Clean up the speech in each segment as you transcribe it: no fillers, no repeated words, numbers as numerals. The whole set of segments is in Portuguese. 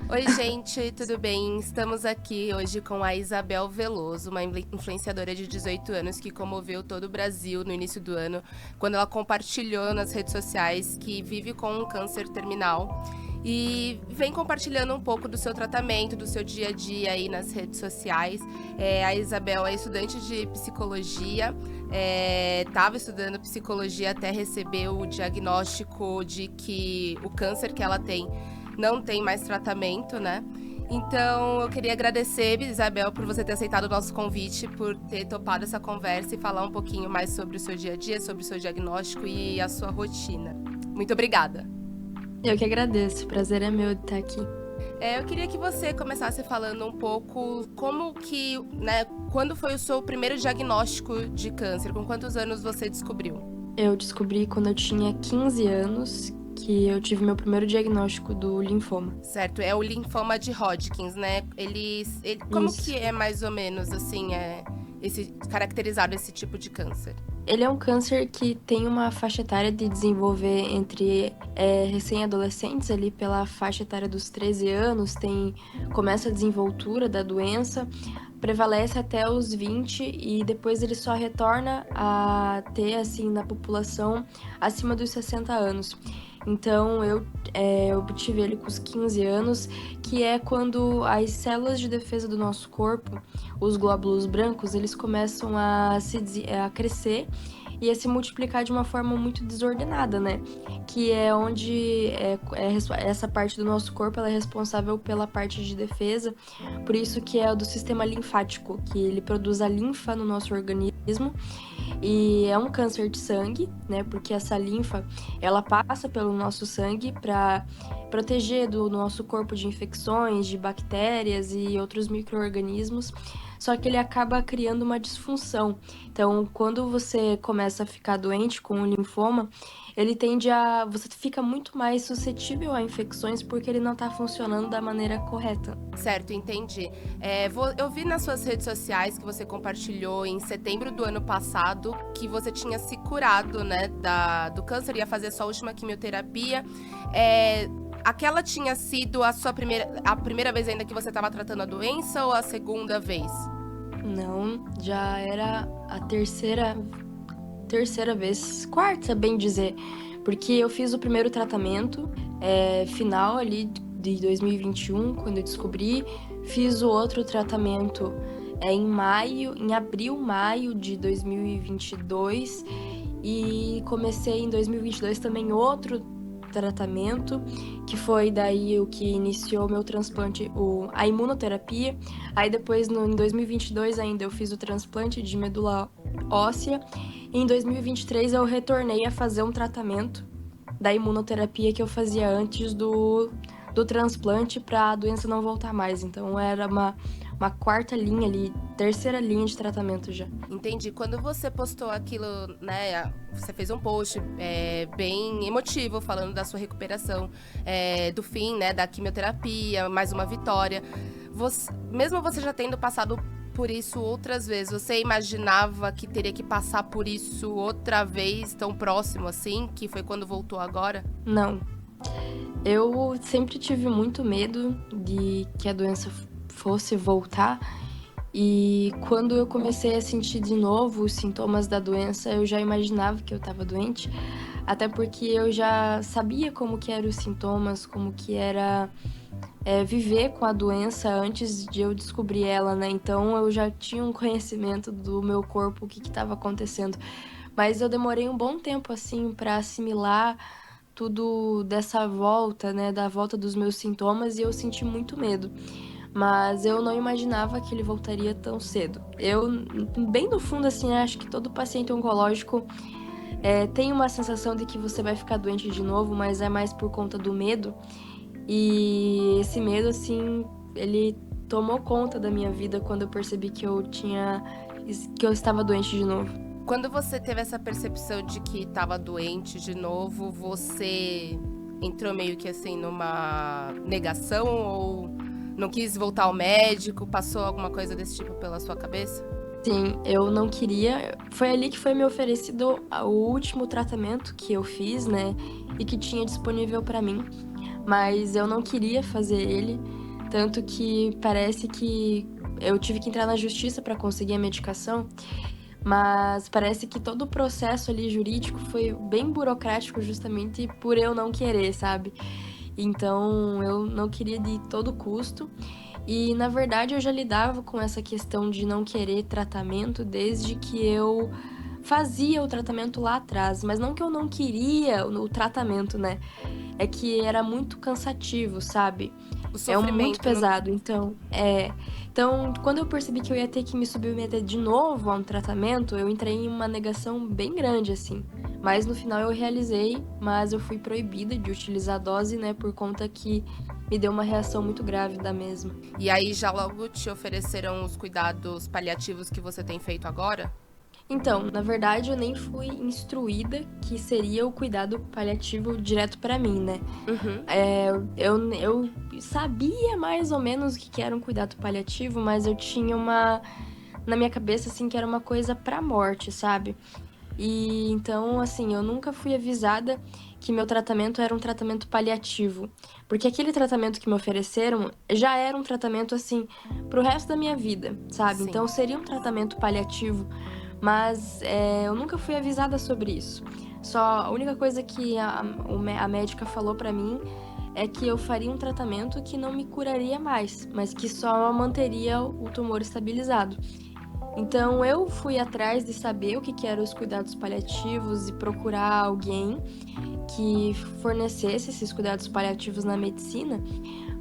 Oi, gente, tudo bem? Estamos aqui hoje com a Isabel Veloso, uma influenciadora de 18 anos que comoveu todo o Brasil no início do ano, quando ela compartilhou nas redes sociais que vive com um câncer terminal e vem compartilhando um pouco do seu tratamento, do seu dia a dia aí nas redes sociais. A Isabel é estudante de psicologia, estava estudando psicologia até receber o diagnóstico de que o câncer que ela tem não tem mais tratamento, né? Então, eu queria agradecer, Isabel, por você ter aceitado o nosso convite, por ter topado essa conversa e falar um pouquinho mais sobre o seu dia a dia, sobre o seu diagnóstico e a sua rotina. Muito obrigada. Eu que agradeço, o prazer é meu de estar aqui. Eu queria que você começasse falando um pouco como que, né, quando foi o seu primeiro diagnóstico de câncer? Com quantos anos você descobriu? Eu descobri quando eu tinha 15 anos que eu tive meu primeiro diagnóstico do linfoma. Certo, é o linfoma de Hodgkin, né? Como Isso. que é mais ou menos assim, caracterizado esse tipo de câncer? Ele é um câncer que tem uma faixa etária de desenvolver entre recém-adolescentes, ali pela faixa etária dos 13 anos, começa a desenvoltura da doença, prevalece até os 20 e depois ele só retorna a ter, assim, na população acima dos 60 anos. Então, eu obtive ele com os 15 anos, que é quando as células de defesa do nosso corpo, os glóbulos brancos, eles começam a crescer e a se multiplicar de uma forma muito desordenada, né? Que é onde essa parte do nosso corpo ela é responsável pela parte de defesa, por isso que é o do sistema linfático, que ele produz a linfa no nosso organismo. E é um câncer de sangue, né? Porque essa linfa, ela passa pelo nosso sangue para proteger do nosso corpo de infecções, de bactérias e outros micro-organismos. Só que ele acaba criando uma disfunção. Então, quando você começa a ficar doente com o linfoma, você fica muito mais suscetível a infecções porque ele não está funcionando da maneira correta. Certo, entendi. Eu vi nas suas redes sociais que você compartilhou em setembro do ano passado que você tinha se curado, né, do câncer, ia fazer a sua última quimioterapia. Aquela tinha sido a primeira vez ainda que você estava tratando a doença ou a segunda vez? Não, já era a terceira vez, quarta, bem dizer, porque eu fiz o primeiro tratamento final ali de 2021, quando eu descobri, fiz o outro tratamento em abril, maio de 2022 e comecei em 2022 também outro tratamento, que foi daí o que iniciou meu transplante, a imunoterapia. Aí depois, em 2022 ainda, eu fiz o transplante de medula óssea. E em 2023 eu retornei a fazer um tratamento da imunoterapia que eu fazia antes do transplante para a doença não voltar mais. Então era uma quarta linha ali, terceira linha de tratamento já. Entendi. Quando você postou aquilo, né, você fez um post bem emotivo falando da sua recuperação, do fim, né, da quimioterapia, mais uma vitória. Mesmo você já tendo passado por isso outras vezes, você imaginava que teria que passar por isso outra vez, tão próximo assim, que foi quando voltou agora? Não. Eu sempre tive muito medo de que a doença fosse voltar. E quando eu comecei a sentir de novo os sintomas da doença, eu já imaginava que eu estava doente, até porque eu já sabia como que eram os sintomas, como que era viver com a doença antes de eu descobrir ela, né? Então eu já tinha um conhecimento do meu corpo, o que estava acontecendo. Mas eu demorei um bom tempo, assim, para assimilar tudo dessa volta, né? Da volta dos meus sintomas e eu senti muito medo. Mas eu não imaginava que ele voltaria tão cedo. Eu, bem no fundo, assim, acho que todo paciente oncológico tem uma sensação de que você vai ficar doente de novo, mas é mais por conta do medo. E esse medo, assim, ele tomou conta da minha vida quando eu percebi que eu estava doente de novo. Quando você teve essa percepção de que estava doente de novo, você entrou meio que assim numa negação ou não quis voltar ao médico? Passou alguma coisa desse tipo pela sua cabeça? Sim, eu não queria. Foi ali que foi me oferecido o último tratamento que eu fiz, né? E que tinha disponível para mim. mas eu não queria fazer ele, tanto que parece que eu tive que entrar na justiça para conseguir a medicação, mas parece que todo o processo ali jurídico foi bem burocrático justamente por eu não querer, sabe? Então eu não queria de todo custo. E na verdade eu já lidava com essa questão de não querer tratamento desde que eu fazia o tratamento lá atrás, mas não que eu não queria o tratamento, né? É que era muito cansativo, sabe? O Muito sofrimento não. pesado, então, quando eu percebi que eu ia ter que me submeter de novo a um tratamento, eu entrei em uma negação bem grande, assim. Mas no final eu realizei, mas eu fui proibida de utilizar a dose, né, por conta que me deu uma reação muito grave da mesma. E aí já logo te ofereceram os cuidados paliativos que você tem feito agora? Então, na verdade, eu nem fui instruída que seria o cuidado paliativo direto pra mim, né? Uhum. Eu sabia mais ou menos o que que era um cuidado paliativo, mas eu tinha na minha cabeça, assim, que era uma coisa pra morte, sabe? E então, assim, eu nunca fui avisada que meu tratamento era um tratamento paliativo. Porque aquele tratamento que me ofereceram já era um tratamento, assim, pro resto da minha vida, sabe? Sim. Então seria um tratamento paliativo, mas eu nunca fui avisada sobre isso. Só a única coisa que a médica falou pra mim é que eu faria um tratamento que não me curaria mais, mas que só manteria o tumor estabilizado. Então eu fui atrás de saber o que que eram os cuidados paliativos e procurar alguém que fornecesse esses cuidados paliativos na medicina,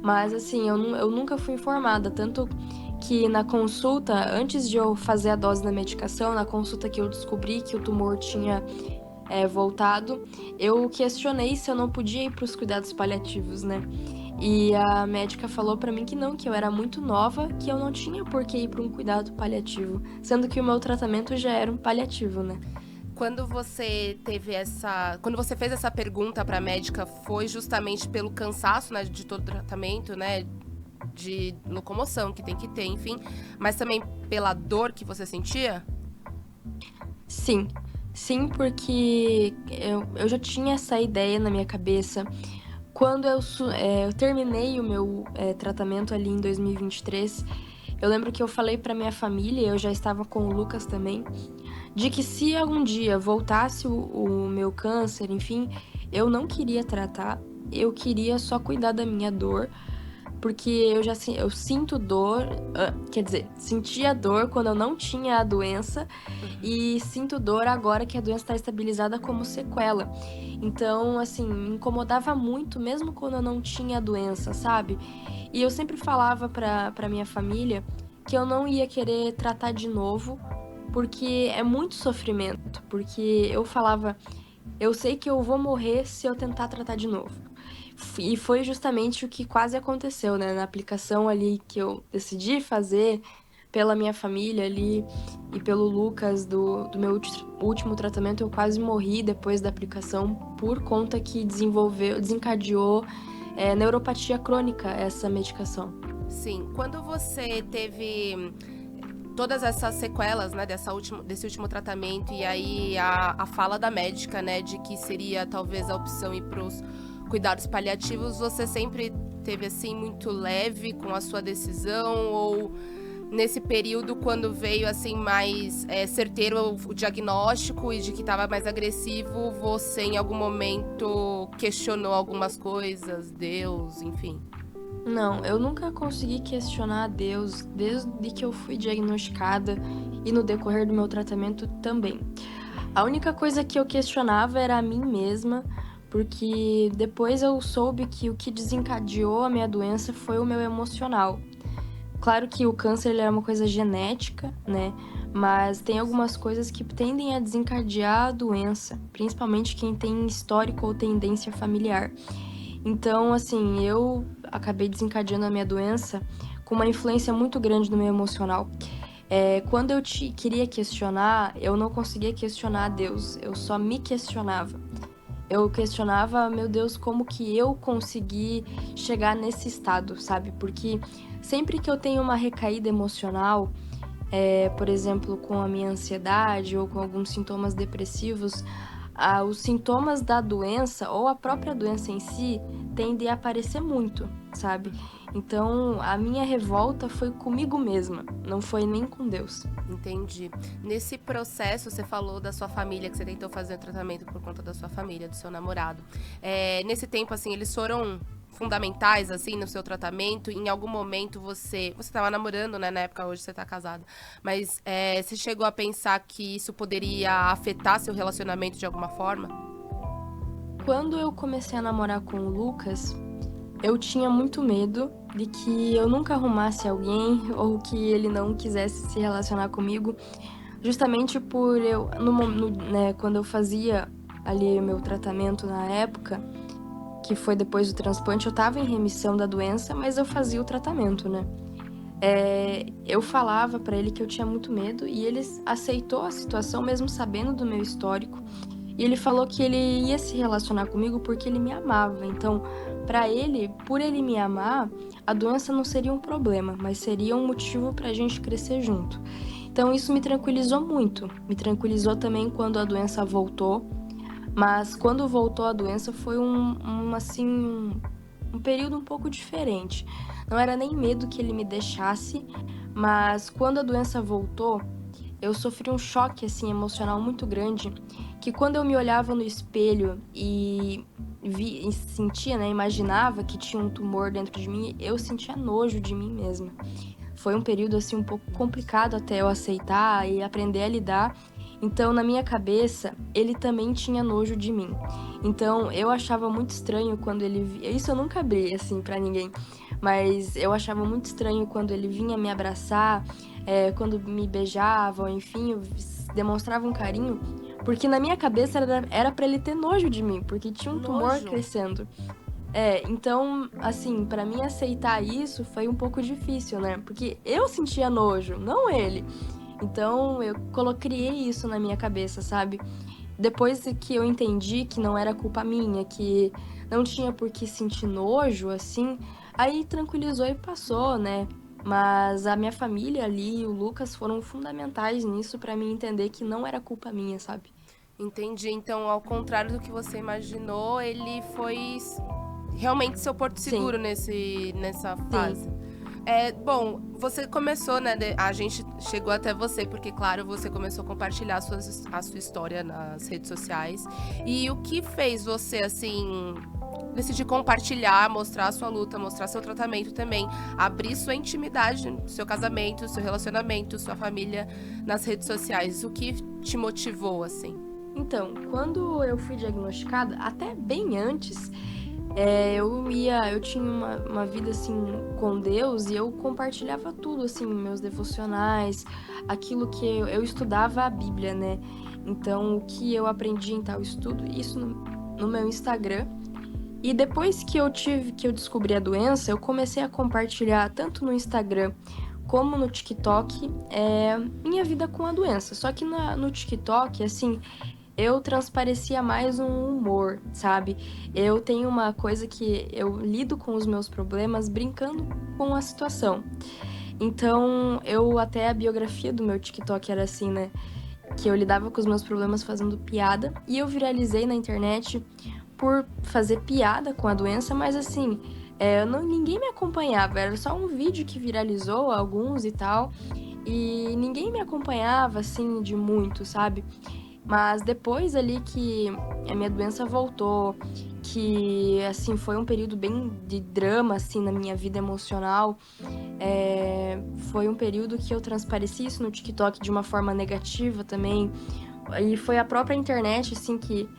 mas assim, eu nunca fui informada, tanto que na consulta, antes de eu fazer a dose da medicação, na consulta que eu descobri que o tumor tinha voltado, eu questionei se eu não podia ir para os cuidados paliativos, né? E a médica falou pra mim que não, que eu era muito nova, que eu não tinha por que ir para um cuidado paliativo, sendo que o meu tratamento já era um paliativo, né? Quando você teve essa, quando você fez essa pergunta para a médica, foi justamente pelo cansaço, né, de todo o tratamento, né, de locomoção que tem que ter, enfim, mas também pela dor que você sentia? Sim, sim, porque eu já tinha essa ideia na minha cabeça. Quando eu terminei o meu tratamento ali em 2023, eu lembro que eu falei pra minha família, eu já estava com o Lucas também, de que se algum dia voltasse o meu câncer, enfim, eu não queria tratar, eu queria só cuidar da minha dor, porque eu sinto dor, quer dizer, sentia dor quando eu não tinha a doença Uhum. e sinto dor agora que a doença está estabilizada como sequela. Então, assim, me incomodava muito, mesmo quando eu não tinha a doença, sabe? E eu sempre falava pra minha família que eu não ia querer tratar de novo, porque é muito sofrimento. Porque eu falava, eu sei que eu vou morrer se eu tentar tratar de novo. E foi justamente o que quase aconteceu, né? Na aplicação ali que eu decidi fazer pela minha família ali e pelo Lucas do meu último tratamento, eu quase morri depois da aplicação por conta que desencadeou neuropatia crônica essa medicação. Sim, quando você teve todas essas sequelas, né, desse último tratamento e aí a fala da médica, né, de que seria talvez a opção ir para os cuidados paliativos, você sempre teve assim muito leve com a sua decisão ou nesse período quando veio assim mais certeiro o diagnóstico e de que estava mais agressivo, você em algum momento questionou algumas coisas, Deus, enfim? Não, eu nunca consegui questionar a Deus desde que eu fui diagnosticada e no decorrer do meu tratamento também. A única coisa que eu questionava era a mim mesma, porque depois eu soube que o que desencadeou a minha doença foi o meu emocional. Claro que o câncer ele é uma coisa genética, né? Mas tem algumas coisas que tendem a desencadear a doença, principalmente quem tem histórico ou tendência familiar. Então, assim, eu acabei desencadeando a minha doença com uma influência muito grande no meu emocional. Quando eu queria questionar, eu não conseguia questionar a Deus, eu só me questionava. Eu questionava, meu Deus, como que eu consegui chegar nesse estado, sabe? Porque sempre que eu tenho uma recaída emocional, por exemplo, com a minha ansiedade ou com alguns sintomas depressivos, os sintomas da doença ou a própria doença em si tendem a aparecer muito, sabe? Então, a minha revolta foi comigo mesma, não foi nem com Deus. Entendi. Nesse processo, você falou da sua família, que você tentou fazer o tratamento por conta da sua família, do seu namorado. Nesse tempo, assim, eles foram fundamentais, assim, no seu tratamento? Em algum momento você estava namorando, né? Na época, hoje você tá casada. Mas você chegou a pensar que isso poderia afetar seu relacionamento de alguma forma? Quando eu comecei a namorar com o Lucas, eu tinha muito medo de que eu nunca arrumasse alguém ou que ele não quisesse se relacionar comigo, justamente por eu, né, quando eu fazia ali o meu tratamento na época, que foi depois do transplante, eu tava em remissão da doença, mas eu fazia o tratamento, né? Eu falava pra ele que eu tinha muito medo e ele aceitou a situação mesmo sabendo do meu histórico. E ele falou que ele ia se relacionar comigo porque ele me amava. Então, pra ele, por ele me amar, a doença não seria um problema, mas seria um motivo pra gente crescer junto. Então, isso me tranquilizou muito. Me tranquilizou também quando a doença voltou. Mas quando voltou a doença foi um período um pouco diferente. Não era nem medo que ele me deixasse, mas quando a doença voltou, eu sofri um choque assim emocional muito grande, que quando eu me olhava no espelho e sentia, né, imaginava que tinha um tumor dentro de mim, eu sentia nojo de mim mesma. Foi um período assim um pouco complicado até eu aceitar e aprender a lidar. Então, na minha cabeça, ele também tinha nojo de mim. Então, eu achava muito estranho quando ele via. Isso eu nunca abri assim pra ninguém, mas eu achava muito estranho quando ele vinha me abraçar, quando me beijava, ou enfim, demonstrava um carinho, porque na minha cabeça era pra ele ter nojo de mim, porque tinha um tumor crescendo. Então, assim, pra mim aceitar isso foi um pouco difícil, né? Porque eu sentia nojo, não ele. Então, eu criei isso na minha cabeça, sabe? Depois que eu entendi que não era culpa minha, que não tinha por que sentir nojo, assim, aí tranquilizou e passou, né? Mas a minha família ali e o Lucas foram fundamentais nisso pra mim entender que não era culpa minha, sabe? Entendi. Então, ao contrário do que você imaginou, ele foi realmente seu porto Sim, seguro nessa sim. fase. Bom, você começou, né? A gente chegou até você, porque, claro, você começou a compartilhar a sua história nas redes sociais. E o que fez você, assim, decidir compartilhar, mostrar a sua luta, mostrar seu tratamento também, abrir sua intimidade, seu casamento, seu relacionamento, sua família nas redes sociais? O que te motivou, assim? Então, quando eu fui diagnosticada, até bem antes, eu tinha uma vida assim com Deus e eu compartilhava tudo assim, meus devocionais, aquilo que eu estudava a Bíblia, né? Então, o que eu aprendi em tal estudo, isso no meu Instagram. E depois que eu descobri a doença, eu comecei a compartilhar tanto no Instagram como no TikTok, minha vida com a doença. Só que no TikTok, assim, eu transparecia mais um humor, sabe? Eu tenho uma coisa que eu lido com os meus problemas brincando com a situação. Então, até a biografia do meu TikTok era assim, né? Que eu lidava com os meus problemas fazendo piada e eu viralizei na internet por fazer piada com a doença, mas assim, ninguém me acompanhava, era só um vídeo que viralizou, alguns e tal, e ninguém me acompanhava assim de muito, sabe? Mas depois ali que a minha doença voltou, que assim foi um período bem de drama assim na minha vida emocional, foi um período que eu transpareci isso no TikTok de uma forma negativa também. E foi a própria internet assim que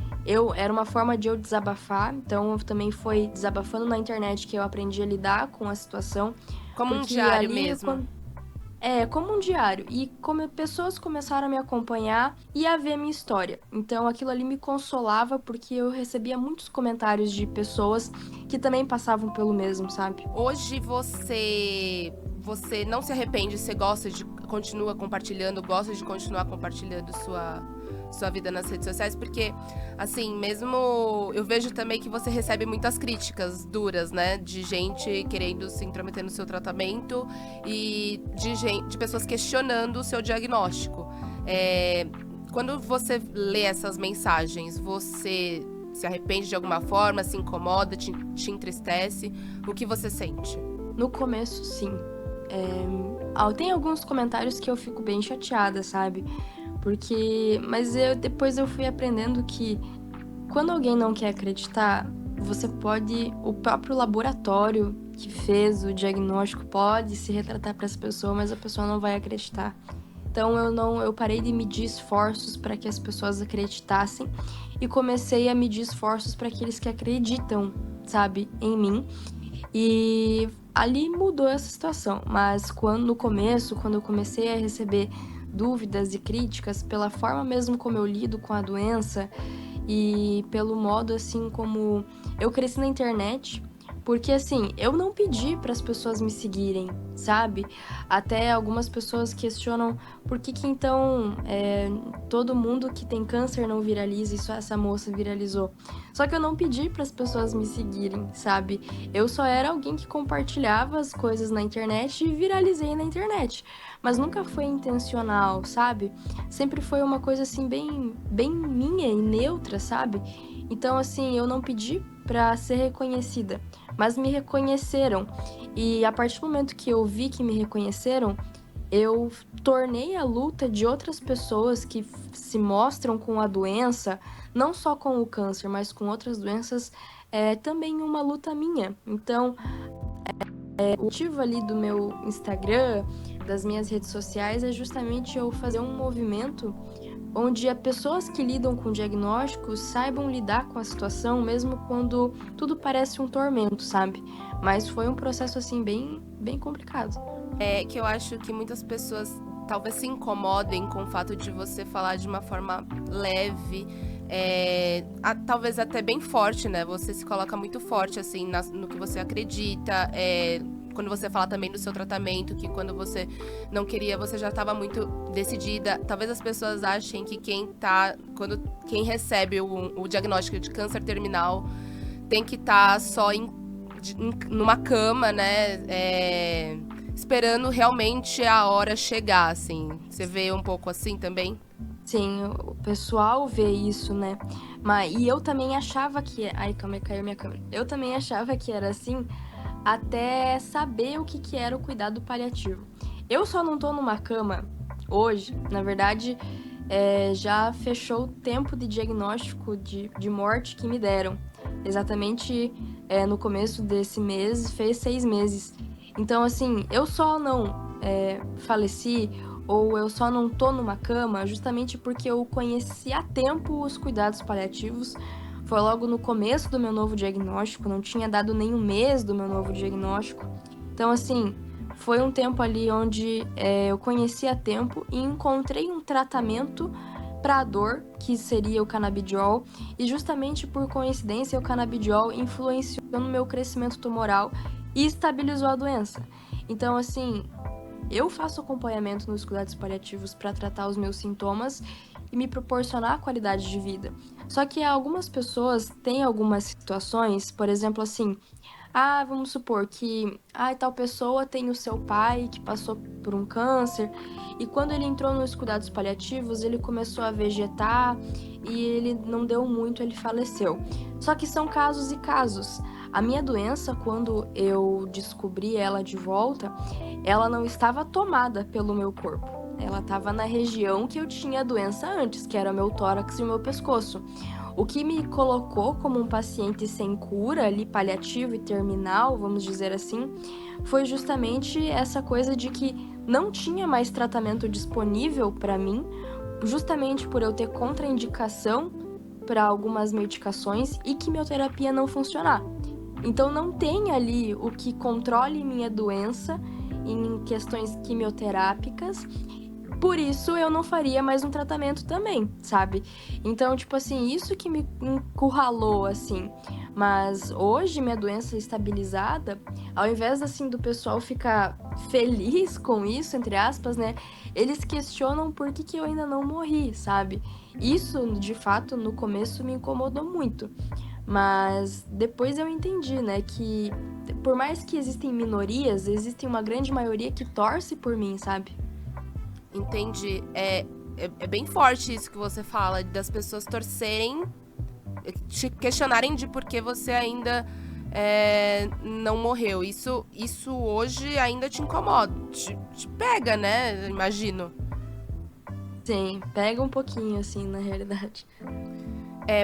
era uma forma de eu desabafar, então eu também foi desabafando na internet que eu aprendi a lidar com a situação, Como um porque diário ali mesmo. como um diário. E como pessoas começaram a me acompanhar e a ver a minha história. Então aquilo ali me consolava porque eu recebia muitos comentários de pessoas que também passavam pelo mesmo, sabe? Hoje você não se arrepende, você gosta de continua compartilhando, gosta de continuar compartilhando sua vida nas redes sociais, porque assim, mesmo eu vejo também que você recebe muitas críticas duras, né, de gente querendo se intrometer no seu tratamento e de pessoas questionando o seu diagnóstico. quando você lê essas mensagens, você se arrepende de alguma forma, se incomoda, te entristece? O que você sente? No começo, sim. Tem alguns comentários que eu fico bem chateada, sabe? Mas depois eu fui aprendendo que quando alguém não quer acreditar, o próprio laboratório que fez o diagnóstico pode se retratar para essa pessoa, mas a pessoa não vai acreditar. Então eu parei de medir esforços para que as pessoas acreditassem e comecei a medir esforços para aqueles que acreditam, sabe, em mim. E ali mudou essa situação, mas no começo, quando eu comecei a receber dúvidas e críticas pela forma mesmo como eu lido com a doença e pelo modo assim como eu cresci na internet, porque assim, eu não pedi para as pessoas me seguirem, sabe? Até algumas pessoas questionam por que então todo mundo que tem câncer não viraliza e só essa moça viralizou. Só que eu não pedi para as pessoas me seguirem, sabe? Eu só era alguém que compartilhava as coisas na internet e viralizei na internet. Mas nunca foi intencional, sabe? Sempre foi uma coisa assim bem minha e neutra, sabe? Então assim, eu não pedi para ser reconhecida, mas me reconheceram. E a partir do momento que eu vi que me reconheceram, eu tornei a luta de outras pessoas que se mostram com a doença, não só com o câncer, mas com outras doenças, também uma luta minha. Então, o motivo ali do meu Instagram, das minhas redes sociais, é justamente eu fazer um movimento onde as pessoas que lidam com diagnósticos saibam lidar com a situação, mesmo quando tudo parece um tormento, sabe? Mas foi um processo, assim, bem complicado. É que eu acho que muitas pessoas talvez se incomodem com o fato de você falar de uma forma leve, talvez até bem forte, né? Você se coloca muito forte, assim, no que você acredita, quando você fala também do seu tratamento, que quando você não queria, você já estava muito decidida. Talvez as pessoas achem que quem recebe o diagnóstico de câncer terminal tem que estar só numa cama, né? Esperando realmente a hora chegar, assim. Você vê um pouco assim também? Sim, o pessoal vê isso, né? E eu também achava que... Ai, calma aí, caiu minha câmera. Eu também achava que era assim, até saber o que era o cuidado paliativo. Eu só não tô numa cama hoje, na verdade, já fechou o tempo de diagnóstico de morte que me deram. Exatamente no começo desse mês, fez 6 meses. Então, assim, eu só não faleci ou eu só não tô numa cama justamente porque eu conheci a tempo os cuidados paliativos. Foi logo no começo do meu novo diagnóstico, não tinha dado nem um mês do meu novo diagnóstico. Então, assim, foi um tempo ali onde eu conheci a tempo e encontrei um tratamento para a dor, que seria o canabidiol, e justamente por coincidência o canabidiol influenciou no meu crescimento tumoral e estabilizou a doença. Então, assim, eu faço acompanhamento nos cuidados paliativos para tratar os meus sintomas e me proporcionar qualidade de vida. Só que algumas pessoas têm algumas situações, por exemplo, assim, vamos supor que tal pessoa tem o seu pai que passou por um câncer e quando ele entrou nos cuidados paliativos, ele começou a vegetar e ele não deu muito, ele faleceu. Só que são casos e casos. A minha doença, quando eu descobri ela de volta, ela não estava tomada pelo meu corpo. Ela estava na região que eu tinha a doença antes, que era o meu tórax e o meu pescoço. O que me colocou como um paciente sem cura, ali paliativo e terminal, vamos dizer assim, foi justamente essa coisa de que não tinha mais tratamento disponível para mim, justamente por eu ter contraindicação para algumas medicações e quimioterapia não funcionar. Então não tem ali o que controle minha doença em questões quimioterápicas. Por isso, eu não faria mais um tratamento também, sabe? Então, tipo assim, isso que me encurralou, assim. Mas hoje, minha doença estabilizada, ao invés, assim, do pessoal ficar feliz com isso, entre aspas, né? Eles questionam por que eu ainda não morri, sabe? Isso, de fato, no começo me incomodou muito. Mas depois eu entendi, né, que por mais que existem minorias, existe uma grande maioria que torce por mim, sabe? Entendi. é bem forte isso que você fala, das pessoas torcerem, te questionarem de por que você ainda não morreu. Isso hoje ainda te incomoda, te pega, né? Imagino. Sim, pega um pouquinho, assim, na realidade.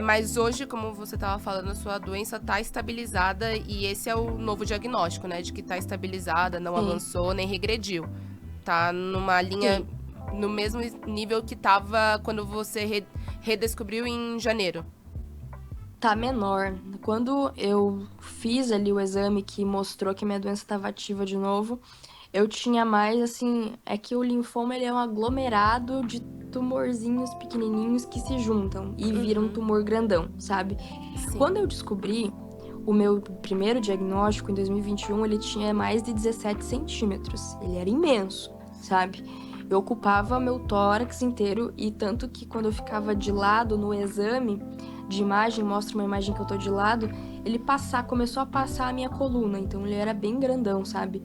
Mas hoje, como você estava falando, a sua doença está estabilizada e esse é o novo diagnóstico, né? De que está estabilizada, não Sim, avançou nem regrediu. Tá numa linha, sim. no mesmo nível que estava quando você redescobriu em janeiro. Tá menor. Quando eu fiz ali o exame que mostrou que minha doença estava ativa de novo, eu tinha mais, assim, é que o linfoma ele é um aglomerado de tumorzinhos pequenininhos que se juntam e viram um Uhum, tumor grandão, sabe? sim. Quando eu descobri o meu primeiro diagnóstico, em 2021, ele tinha mais de 17 centímetros. Ele era imenso, sabe? Eu ocupava meu tórax inteiro e tanto que quando eu ficava de lado no exame de imagem, mostra uma imagem que eu tô de lado, começou a passar a minha coluna, então ele era bem grandão, sabe?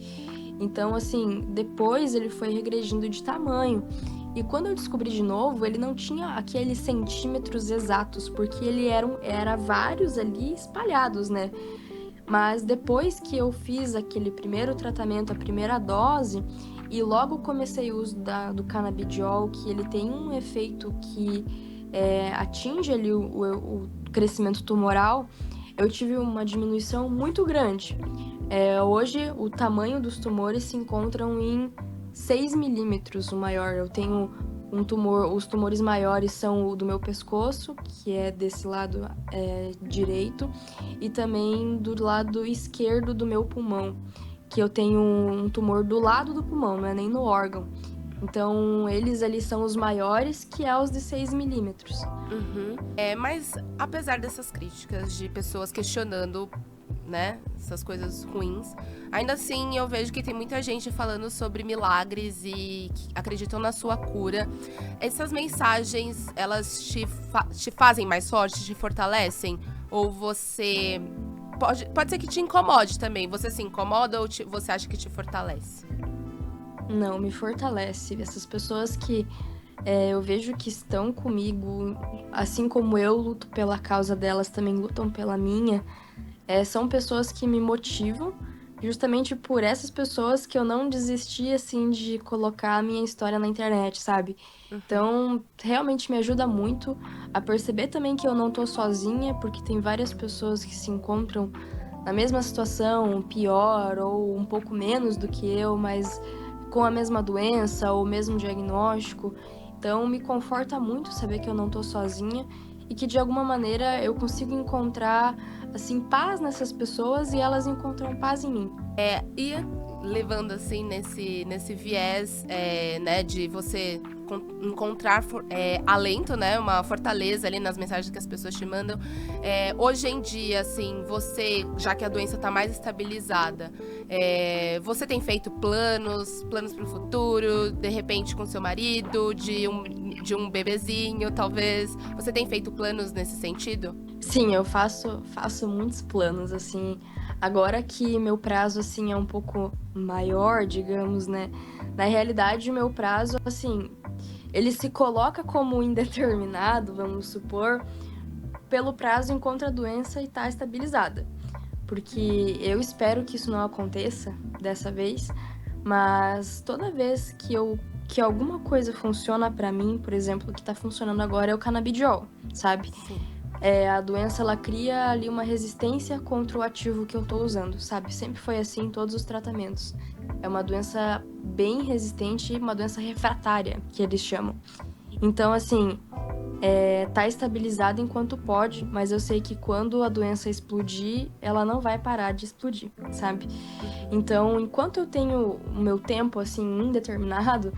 Então, assim, depois ele foi regredindo de tamanho. E quando eu descobri de novo, ele não tinha aqueles centímetros exatos, porque ele era vários ali espalhados, né? Mas depois que eu fiz aquele primeiro tratamento, a primeira dose, e logo comecei o uso do canabidiol, que ele tem um efeito que atinge ali o crescimento tumoral, eu tive uma diminuição muito grande. Hoje, o tamanho dos tumores se encontram em 6 milímetros, o maior. Eu tenho um tumor, os tumores maiores são o do meu pescoço, que é desse lado direito, e também do lado esquerdo do meu pulmão, que eu tenho um tumor do lado do pulmão, não é nem no órgão. Então, eles ali são os maiores, que é os de 6 milímetros. Uhum. Mas apesar dessas críticas de pessoas questionando, né, essas coisas ruins, ainda assim eu vejo que tem muita gente falando sobre milagres e que acreditam na sua cura. Essas mensagens, elas te fazem mais forte, te fortalecem? Ou você... Pode ser que te incomode também. Você se incomoda ou você acha que te fortalece? Não, me fortalece. Essas pessoas que eu vejo que estão comigo, assim como eu luto pela causa delas, também lutam pela minha. São pessoas que me motivam, justamente por essas pessoas que eu não desisti, assim, de colocar a minha história na internet, sabe? Uhum. Então, realmente me ajuda muito a perceber também que eu não tô sozinha, porque tem várias pessoas que se encontram na mesma situação, pior ou um pouco menos do que eu, mas com a mesma doença ou o mesmo diagnóstico. Então, me conforta muito saber que eu não tô sozinha e que de alguma maneira eu consigo encontrar assim paz nessas pessoas e elas encontram paz em mim. E levando assim nesse viés, né, de você encontrar alento, né, uma fortaleza ali nas mensagens que as pessoas te mandam. Hoje em dia, assim, você, já que a doença está mais estabilizada, você tem feito planos para o futuro, de repente com seu marido, de um bebezinho, talvez. Você tem feito planos nesse sentido? Sim, eu faço muitos planos assim. Agora que meu prazo assim é um pouco maior, digamos, né? Na realidade, o meu prazo assim, ele se coloca como indeterminado, vamos supor, pelo prazo enquanto a doença está estabilizada. Porque eu espero que isso não aconteça dessa vez, mas toda vez que alguma coisa funciona pra mim, por exemplo, o que tá funcionando agora é o canabidiol, sabe? Sim. A doença ela cria ali uma resistência contra o ativo que eu tô usando, sabe? Sempre foi assim em todos os tratamentos. É uma doença bem resistente, uma doença refratária, que eles chamam. Então, assim, tá estabilizada enquanto pode, mas eu sei que quando a doença explodir, ela não vai parar de explodir, sabe? Uhum. Então, enquanto eu tenho o meu tempo, assim, indeterminado,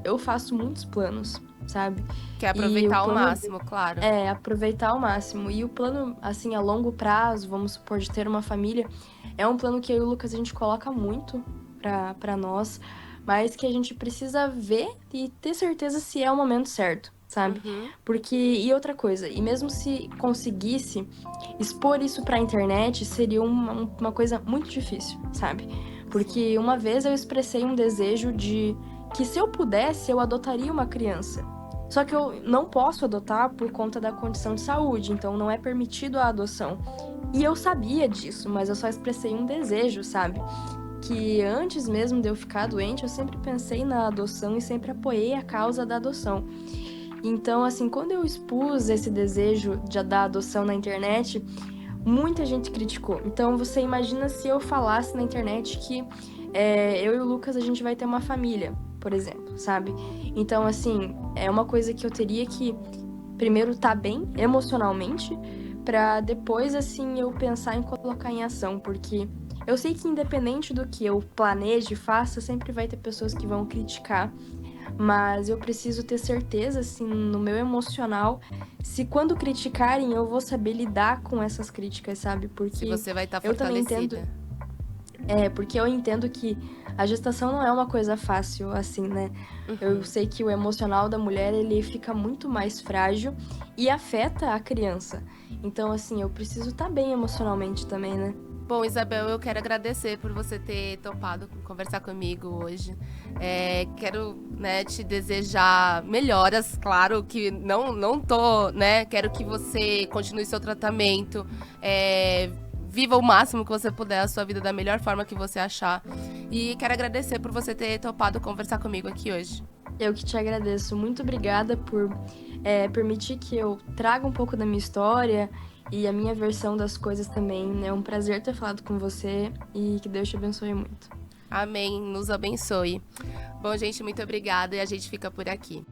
eu faço muitos planos, sabe? Quer E o aproveitar ao plano máximo, claro. é aproveitar ao máximo. E o plano, assim, a longo prazo, vamos supor, de ter uma família, é um plano que eu e o Lucas a gente coloca muito pra nós, mas que a gente precisa ver e ter certeza se é o momento certo, sabe? Uhum. Porque, e outra coisa, e mesmo se conseguisse expor isso pra internet, seria uma coisa muito difícil, sabe? Sim. Porque uma vez eu expressei um desejo de que se eu pudesse, eu adotaria uma criança. Só que eu não posso adotar por conta da condição de saúde, então não é permitido a adoção. E eu sabia disso, mas eu só expressei um desejo, sabe? Que antes mesmo de eu ficar doente, eu sempre pensei na adoção e sempre apoiei a causa da adoção. Então, assim, quando eu expus esse desejo da adoção na internet, muita gente criticou. Então, você imagina se eu falasse na internet que eu e o Lucas, a gente vai ter uma família, por exemplo, sabe? Então, assim, é uma coisa que eu teria que, primeiro, estar bem emocionalmente, pra depois, assim, eu pensar em colocar em ação, porque eu sei que independente do que eu planeje e faça, sempre vai ter pessoas que vão criticar, mas eu preciso ter certeza, assim, no meu emocional, se quando criticarem eu vou saber lidar com essas críticas, sabe? Se Porque você vai estar eu também entendo, fortalecida. porque eu entendo que a gestação não é uma coisa fácil, assim, né? Eu sei que o emocional da mulher, ele fica muito mais frágil e afeta a criança. Então, assim, eu preciso estar bem emocionalmente também, né? Bom, Isabel, eu quero agradecer por você ter topado conversar comigo hoje. Quero, né, te desejar melhoras, claro que não tô, né? Quero que você continue seu tratamento, viva o máximo que você puder a sua vida da melhor forma que você achar. E quero agradecer por você ter topado conversar comigo aqui hoje. Eu que te agradeço. Muito obrigada por permitir que eu traga um pouco da minha história e a minha versão das coisas também. É um prazer ter falado com você e que Deus te abençoe muito. Amém, nos abençoe. Bom, gente, muito obrigada e a gente fica por aqui.